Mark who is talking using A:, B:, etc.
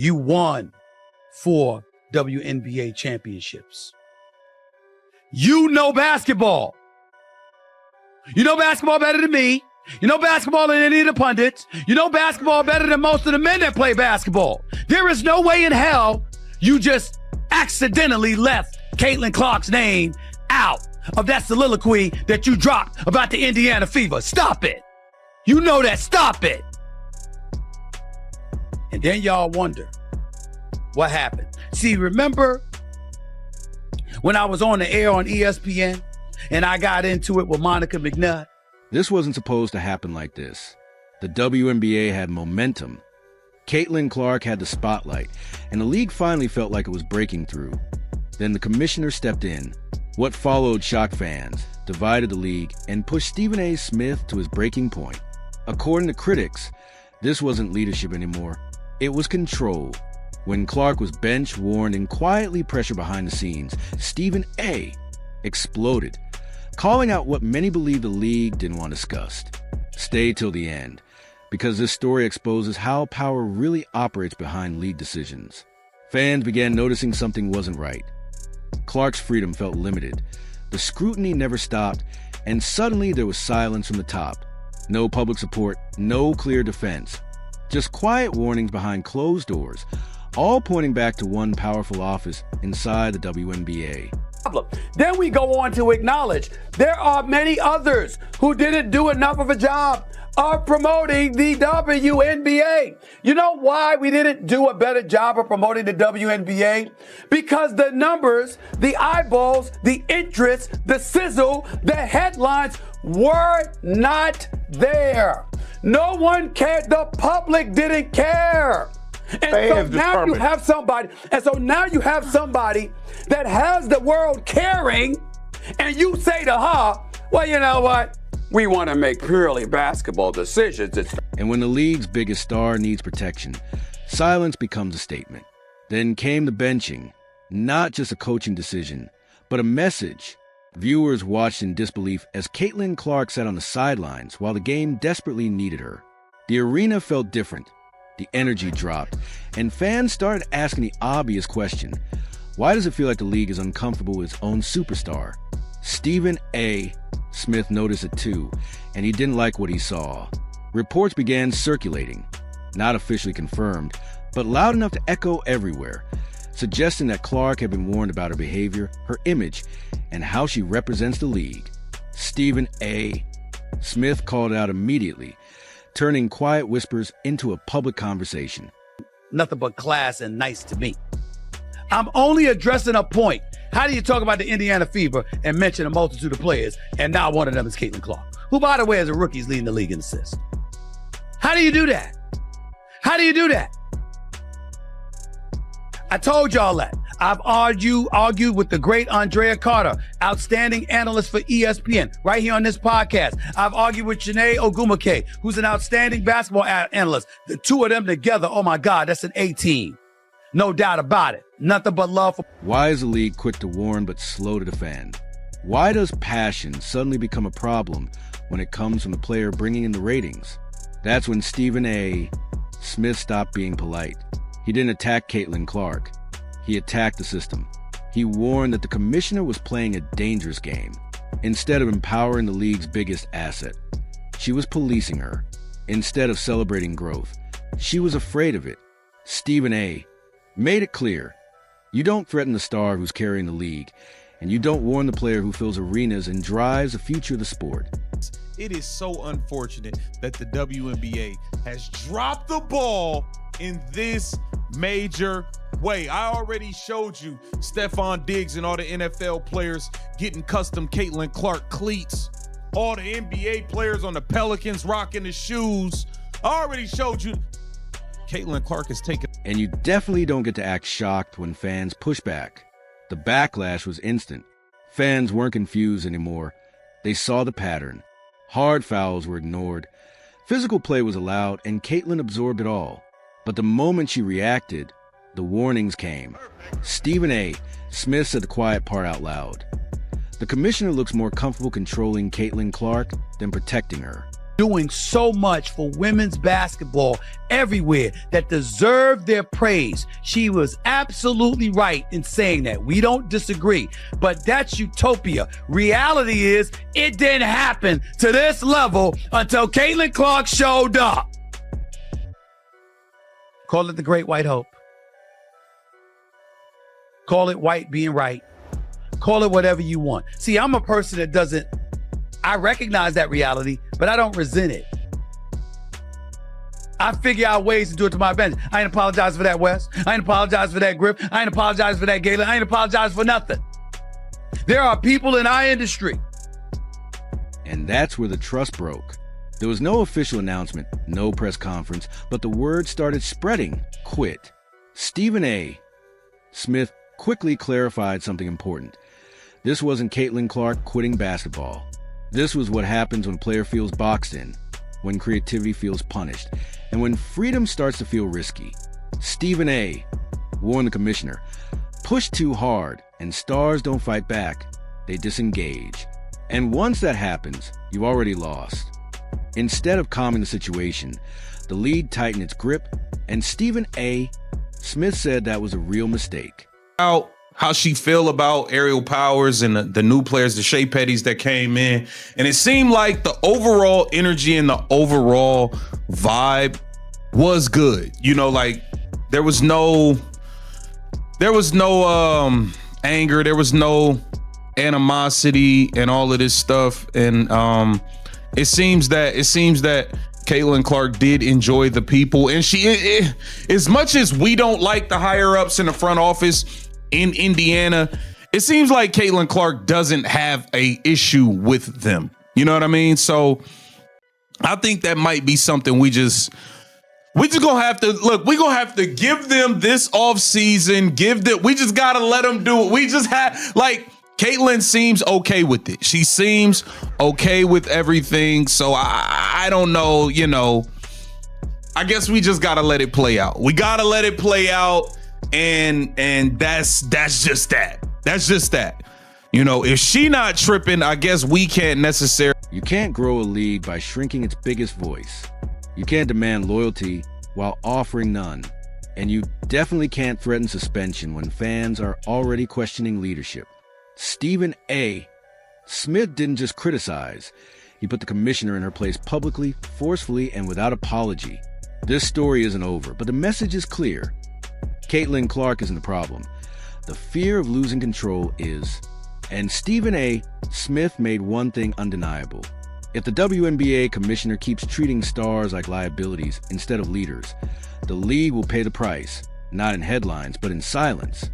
A: You won 4 WNBA championships. You know basketball. You know basketball better than me. You know basketball than any of the pundits. You know basketball better than most of the men that play basketball. There is no way in hell you just accidentally left Caitlin Clark's name out of that soliloquy that you dropped about the Indiana Fever. Stop it. You know that. Stop it. And then y'all wonder what happened. See, remember when I was on the air on ESPN and I got into it with Monica McNutt?
B: This wasn't supposed to happen like this. The WNBA had momentum. Caitlin Clark had the spotlight, and the league finally felt like it was breaking through. Then the commissioner stepped in. What followed shocked fans, divided the league, and pushed Stephen A. Smith to his breaking point. According to critics, this wasn't leadership anymore. It was control. When Clark was benched, warned, and quietly pressured behind the scenes, Stephen A. exploded, calling out what many believed the league didn't want discussed. Stay till the end, because this story exposes how power really operates behind league decisions. Fans began noticing something wasn't right. Clark's freedom felt limited. The scrutiny never stopped, and suddenly there was silence from the top. No public support, no clear defense. Just quiet warnings behind closed doors, all pointing back to one powerful office inside the WNBA.
A: Then we go on to acknowledge there are many others who didn't do enough of a job of promoting the WNBA. You know why we didn't do a better job of promoting the WNBA? Because the numbers, the eyeballs, the interest, the sizzle, the headlines were not there. No one cared. The public didn't care. And so now you have somebody, that has the world caring, and you say to her, well, you know what? We want to make purely basketball decisions.
B: And when the league's biggest star needs protection, silence becomes a statement. Then came the benching, not just a coaching decision, but a message. Viewers watched in disbelief as Caitlin Clark sat on the sidelines while the game desperately needed her. The arena felt different. The energy dropped, and fans started asking the obvious question: why does it feel like the league is uncomfortable with its own superstar? Stephen A. Smith noticed it too, and he didn't like what he saw. Reports began circulating, not officially confirmed, but loud enough to echo everywhere, suggesting that Clark had been warned about her behavior, her image, and how she represents the league. Stephen A. Smith called out immediately, turning quiet whispers into a public conversation.
A: Nothing but class and nice to me. I'm only addressing a point. How do you talk about the Indiana Fever and mention a multitude of players, and now one of them is Caitlin Clark, who, by the way, as a rookie, is leading the league in assists? How do you do that? How do you do that? I told y'all that. I've argued with the great Andrea Carter, outstanding analyst for ESPN, right here on this podcast. I've argued with Janae Ogumake, who's an outstanding basketball analyst. The two of them together, oh my God, that's an A team. No doubt about it. Nothing but love for...
B: Why is the league quick to warn but slow to defend? Why does passion suddenly become a problem when it comes from the player bringing in the ratings? That's when Stephen A. Smith stopped being polite. He didn't attack Caitlin Clark. He attacked the system. He warned that the commissioner was playing a dangerous game. Instead of empowering the league's biggest asset, she was policing her. Instead of celebrating growth, she was afraid of it. Stephen A. made it clear: you don't threaten the star who's carrying the league, and you don't warn the player who fills arenas and drives the future of the sport.
C: It is so unfortunate that the WNBA has dropped the ball in this major way. I already showed you Stephon Diggs and all the NFL players getting custom Caitlin Clark cleats. All the NBA players on the Pelicans rocking the shoes. I already showed you Caitlin Clark is taking...
B: And you definitely don't get to act shocked when fans push back. The backlash was instant. Fans weren't confused anymore. They saw the pattern. Hard fouls were ignored. Physical play was allowed, and Caitlin absorbed it all. But the moment she reacted, the warnings came. Stephen A. Smith said the quiet part out loud. The commissioner looks more comfortable controlling Caitlin Clark than protecting her.
A: doing so much for women's basketball everywhere that deserve their praise. She was absolutely right in saying that. We don't disagree, but that's utopia. Reality is it didn't happen to this level until Caitlin Clark showed up. Call it the Great White Hope. Call it white being right. Call it whatever you want. See, I'm a person that doesn't, I recognize that reality, but I don't resent it. I figure out ways to do it to my advantage. I ain't apologize for that, Wes. I ain't apologize for that, Grip. I ain't apologize for that, Galen. I ain't apologize for nothing. There are people in our industry.
B: And that's where the trust broke. There was no official announcement, no press conference, but the word started spreading. Quit. Stephen A. Smith quickly clarified something important. This wasn't Caitlin Clark quitting basketball. This was what happens when a player feels boxed in, when creativity feels punished, and when freedom starts to feel risky. Stephen A. warned the commissioner, push too hard and stars don't fight back, they disengage. And once that happens, you've already lost. Instead of calming the situation, the league tightened its grip, and Stephen A. Smith said that was a real mistake.
C: How she feel about Aerial Powers and the new players, the Shea Petties that came in. And it seemed like the overall energy and the overall vibe was good. You know, like there was no anger, there was no animosity and all of this stuff. And it seems that Caitlin Clark did enjoy the people, and as much as we don't like the higher ups in the front office in Indiana, it seems like Caitlin Clark doesn't have a issue with them. You know what I mean? So I think that might be something we just gonna have to look. We gonna have to give them this off season. We just gotta let them do it. We just Caitlin seems okay with it. She seems okay with everything. So I don't know, you know, I guess we just gotta let it play out. We gotta let it play out. And that's just that. That's just that. You know, if she not tripping, I guess we can't necessarily.
B: You can't grow a league by shrinking its biggest voice. You can't demand loyalty while offering none. And you definitely can't threaten suspension when fans are already questioning leadership. Stephen A. Smith didn't just criticize. He put the commissioner in her place publicly, forcefully, and without apology. This story isn't over, but the message is clear. Caitlin Clark isn't the problem. The fear of losing control is. And Stephen A. Smith made one thing undeniable. If the WNBA Commissioner keeps treating stars like liabilities instead of leaders, the league will pay the price, not in headlines, but in silence.